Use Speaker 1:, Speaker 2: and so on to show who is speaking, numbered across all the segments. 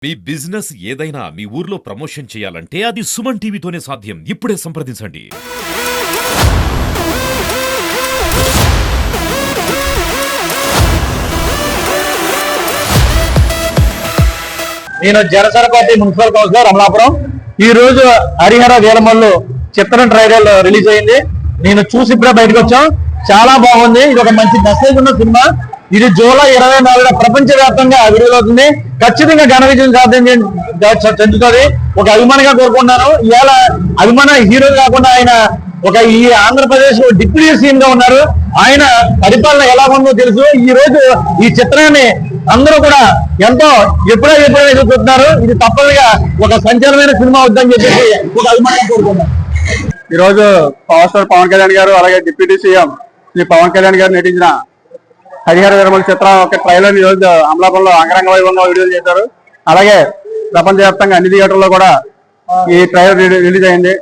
Speaker 1: మీ business ఏదైనా మీ ఊర్లో promotion చేయాలంటే అది సుమన్ టీవీతోనే సాధ్యం. ఇప్పుడే సంప్రదించండి.
Speaker 2: నేను జనసేనపార్టీ మున్సిపల్ కౌన్సిలర్ అమలాపురం. ఈ రోజు హరిహర వీరమల్లు చిత్రం ట్రైలర్ రిలీజ్ అయింది. నేను చూసి ఇప్పుడే బయటకు వచ్చాం. చాలా బాగుంది. ఇది ఒక మంచి మెసేజ్ ఉన్న సినిమా. ఇది జూలై 24 ప్రపంచ వ్యాప్తంగా విడుదలవుతుంది. ఖచ్చితంగా ఘన విజయం చెందుతుంది. ఒక అభిమానిగా కోరుకుంటున్నాను. ఇవాళ అభిమాన హీరో కాకుండా ఆయన ఒక ఈ ఆంధ్రప్రదేశ్ డిప్యూటీ సీఎం గా ఉన్నారు. ఆయన పరిపాలన ఎలా ఉందో తెలుసు. ఈ రోజు ఈ చిత్రాన్ని అందరూ కూడా ఎంతో ఎప్పుడైనా ఎదుర్కొంటున్నారు. ఇది తప్పనిగా ఒక సంచలనమైన సినిమా అవుతుందని చెప్పేసి ఒక అభిమానంగా కోరుకుంటున్నాను.
Speaker 3: ఈ రోజు పవర్ స్టార్ పవన్ కళ్యాణ్ గారు అలాగే డిప్యూటీ సీఎం శ్రీ పవన్ కళ్యాణ్ గారు నటించిన హరిహర వీరమల్లు చిత్రం ఒక ట్రైలర్ ఈ రోజు అమలాపురంలో అంగరంగ వైభవంగా విడుదల చేశారు. అలాగే ప్రపంచవ్యాప్తంగా అన్ని థియేటర్లో కూడా ఈ ట్రైలర్ రిలీజ్ అయింది.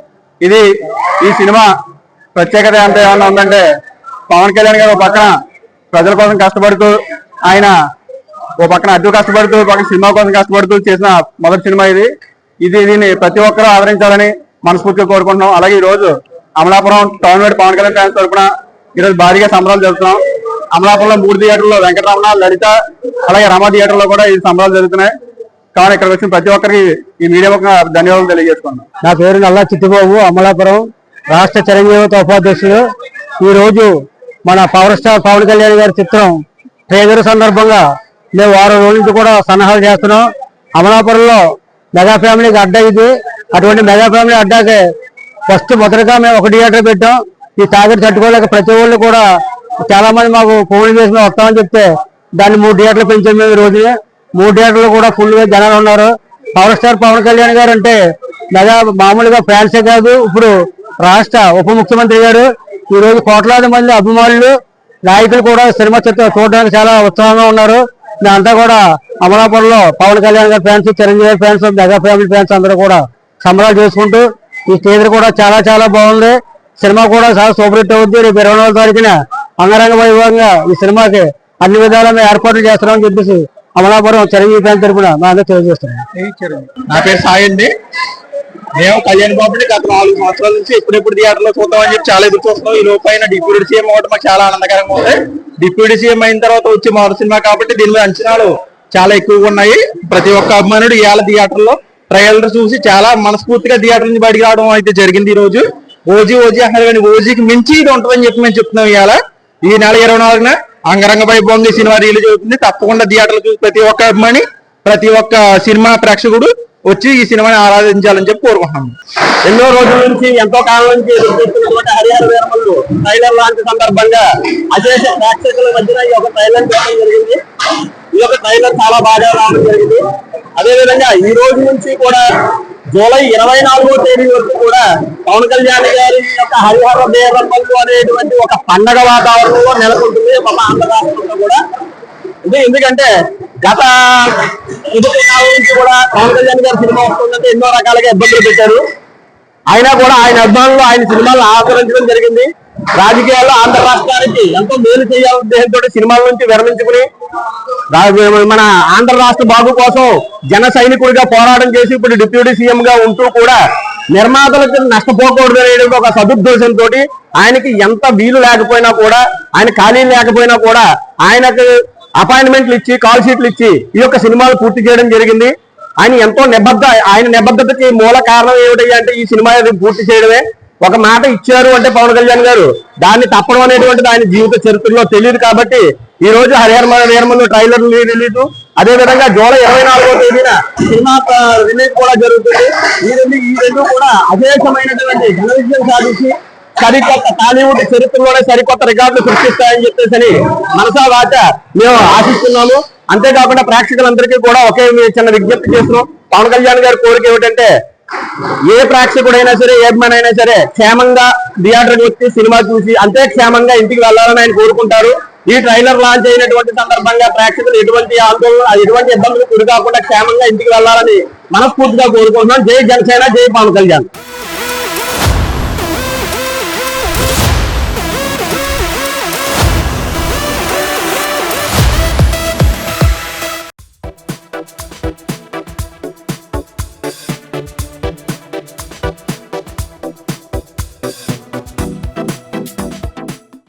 Speaker 3: ఈ సినిమా ప్రత్యేకత ఎంత ఏమన్నా ఉందంటే, పవన్ కళ్యాణ్ గారు ఒక పక్కన ప్రజల కోసం కష్టపడుతూ, ఆయన ఓ పక్కన అడ్డు కష్టపడుతూ, పక్కన సినిమా కోసం కష్టపడుతూ చేసిన మొదటి సినిమా దీన్ని ప్రతి ఒక్కరూ ఆదరించాలని మనస్ఫూర్తిగా కోరుకుంటున్నాం. అలాగే ఈ రోజు Amalapuram town wide Pawan Kalyan fans తరఫున ఈరోజు భారీగా సంబరాలు జరుగుతున్నాం. అమలాపురంలో 3 థియేటర్లో వెంకటరమణ, లలిత అలాగే రమా థియేటర్లో కూడా ఈ సంబరాలు జరుగుతున్నాయి. కానీ ఇక్కడికి వచ్చిన ప్రతి ఒక్కరికి ఈ మీడియా ఒక ధన్యవాదాలు తెలియజేసుకున్నాం.
Speaker 2: నా పేరు నల్లా చిట్టిబాబు, అమలాపురం రాష్ట్ర చిరంజీవి ఉపాధ్యక్షుడు. ఈ రోజు మన పవర్ స్టార్ పవన్ కళ్యాణ్ గారి చిత్రం ట్రైలర్ సందర్భంగా మేము 6 రోజుల నుంచి కూడా సన్నాహాలు చేస్తున్నాం. అమలాపురంలో మెగా ఫ్యామిలీకి అడ్డా ఇది. అటువంటి మెగా ఫ్యామిలీ అడ్డాకి ఫస్ట్ మొదటగా మేము ఒక థియేటర్ పెట్టాం. ఈ టార్గెట్ తట్టుకోలేక ప్రతి వాళ్ళు కూడా చాలా మంది మాకు ఫోన్ చేసి మేము వస్తామని చెప్తే దాన్ని 3 థియేటర్లు పెంచాం. మేము ఈ రోజు 3 థియేటర్లు కూడా ఫుల్ గా జనాలు ఉన్నారు. పవర్ స్టార్ పవన్ కళ్యాణ్ గారు అంటే మెగా మామూలుగా ఫ్యాన్సే కాదు, ఇప్పుడు రాష్ట్ర ఉప ముఖ్యమంత్రి గారు. ఈ రోజు కోట్లాది మంది అభిమానులు, నాయకులు కూడా సినిమా చిత్రం చూడడానికి చాలా ఉత్సాహంగా ఉన్నారు. మేమంతా కూడా అమలాపురంలో పవన్ కళ్యాణ్ గారి fans, Chiranjeevi fans, mega family fans అందరూ కూడా సంబరాలు చేసుకుంటూ ఈ థియేటర్ కూడా చాలా చాలా బాగుంది. సినిమా కూడా చాలా సూపర్ హిట్ అవుద్ది. రేపు 24వ తారీఖున అంగరంగ వైభవంగా ఈ సినిమాకి అన్ని విధాలుగా ఏర్పాట్లు చేస్తున్నామని చెప్పేసి అమలాపురం చిరంజీవి ఫ్యాన్స్ తరఫున మా అందరూ తెలియజేస్తున్నాం.
Speaker 3: నా పేరు సాయి అండి. మేము కళ్యాణ్ బాబుని గత 4 సంవత్సరాల నుంచి ఎప్పుడెప్పుడు థియేటర్లో చూద్దామని చెప్పి చాలా ఎదురు చూస్తున్నాం. ఈ లోపైన డిప్యూటీ సీఎం అవ్వడం మాకు చాలా ఆనందకరంగా ఉంది. డిప్యూటీ సీఎం అయిన తర్వాత వచ్చే మొదటి సినిమా కాబట్టి దీని మీద అంచనాలు చాలా ఎక్కువగా ఉన్నాయి. ప్రతి ఒక్క అభిమానుడు ఇవాళ థియేటర్లో ట్రైలర్ చూసి చాలా మనస్ఫూర్తిగా థియేటర్ నుంచి బయటకు రావడం అయితే జరిగింది. ఈ రోజు ఓజీ అంటారు కానీ ఓజీకి మించి ఇది ఉంటుందని చెప్పి మేము చెప్తున్నాం. ఇవాళ ఈ నెల 24న అంగరంగ వైభవంగా సినిమా రిలీజ్ అవుతుంది. తప్పకుండా థియేటర్లు చూసి ప్రతి ఒక్క అభిమాని, ప్రతి ఒక్క సినిమా ప్రేక్షకుడు వచ్చి ఈ సినిమాని ఆరాధించాలని చెప్పి కోరుకుంటున్నాం.
Speaker 2: ఎన్నో రోజుల నుంచి, ఎంతో కాలం నుంచి ఎదుర్కొంటున్నటువంటి హరిహర వీరమల్లు ట్రైలర్ లాంటి సందర్భంగా అశేష ప్రేక్షకుల మధ్యన ఈ ఒక ట్రైలర్ చూడడం జరిగింది. ఈ యొక్క ట్రైలర్ చాలా బాగా రావడం జరిగింది. అదేవిధంగా ఈ రోజు నుంచి కూడా జూలై 24వ తేదీ వరకు కూడా పవన్ కళ్యాణ్ గారి యొక్క హరిహర వీరమల్లు అనేటువంటి ఒక పండగ వాతావరణంలో నెలకొంటుంది మన ఆంధ్ర రాష్ట్రంలో కూడా. ఎందుకంటే గత ప్రభుత్వ కాలం నుంచి కూడా పవన్ కళ్యాణ్ గారి సినిమా వస్తుందంటే ఎన్నో రకాలుగా ఇబ్బందులు పెట్టారు. అయినా కూడా ఆయన అభిమానులు ఆయన సినిమాలను ఆదరించడం జరిగింది. రాజకీయాల్లో ఆంధ్ర రాష్ట్రానికి ఎంతో మేలు చేయాలనే ఉద్దేశంతో సినిమాల నుంచి విరమించుకుని మన ఆంధ్ర రాష్ట్ర బాగు కోసం జన సైనికుడిగా పోరాటం చేసి ఇప్పుడు డిప్యూటీ సీఎం గా ఉంటూ కూడా నిర్మాతలకు నష్టపోకూడదు అనే ఒక సదుద్దేశంతో ఆయనకి ఎంత వీలు లేకపోయినా కూడా, ఆయన ఖాళీ లేకపోయినా కూడా ఆయనకు అపాయింట్మెంట్లు ఇచ్చి, కాల్ షీట్లు ఇచ్చి ఈ యొక్క సినిమాలు పూర్తి చేయడం జరిగింది. ఆయన నిబద్ధతకి మూల కారణం ఏమిటి అంటే ఈ సినిమా పూర్తి చేయడమే. ఒక మాట ఇచ్చారు అంటే పవన్ కళ్యాణ్ గారు దాన్ని తప్పడం అనేటువంటిది ఆయన జీవిత చరిత్రలో తెలియదు. కాబట్టి ఈ రోజు హరిహర వీరమల్లు ట్రైలర్ రిలీజ్, అదేవిధంగా జూలై 24వ తేదీన సినిమా రిలీజ్ కూడా జరుగుతుంది. ఈ రెండు కూడా అశేషమైనటువంటి ఘన విజయం సాధించి సరికొత్త టాలీవుడ్ చరిత్రలోనే సరికొత్త రికార్డులు సృష్టిస్తాయని చెప్పేసి మనసా వాచ మేము ఆశిస్తున్నాము. అంతేకాకుండా ప్రేక్షకులందరికీ కూడా ఒకే చిన్న విజ్ఞప్తి చేస్తున్నాం. పవన్ కళ్యాణ్ గారి కోరిక ఏమిటంటే ఏ ప్రేక్షకుడైనా సరే, ఏ అభిమాని అయినా సరే క్షేమంగా థియేటర్కి వచ్చి సినిమా చూసి అంతే క్షేమంగా ఇంటికి వెళ్లాలని ఆయన కోరుకుంటారు. ఈ ట్రైలర్ లాంచ్ అయినటువంటి సందర్భంగా ప్రేక్షకులు ఎటువంటి ఆందోళన, ఎటువంటి ఇబ్బందులు గురి కాకుండా క్షేమంగా ఇంటికి వెళ్లాలని మనస్ఫూర్తిగా కోరుకుంటున్నాం. జై జనసేన, జై పవన్ కళ్యాణ్.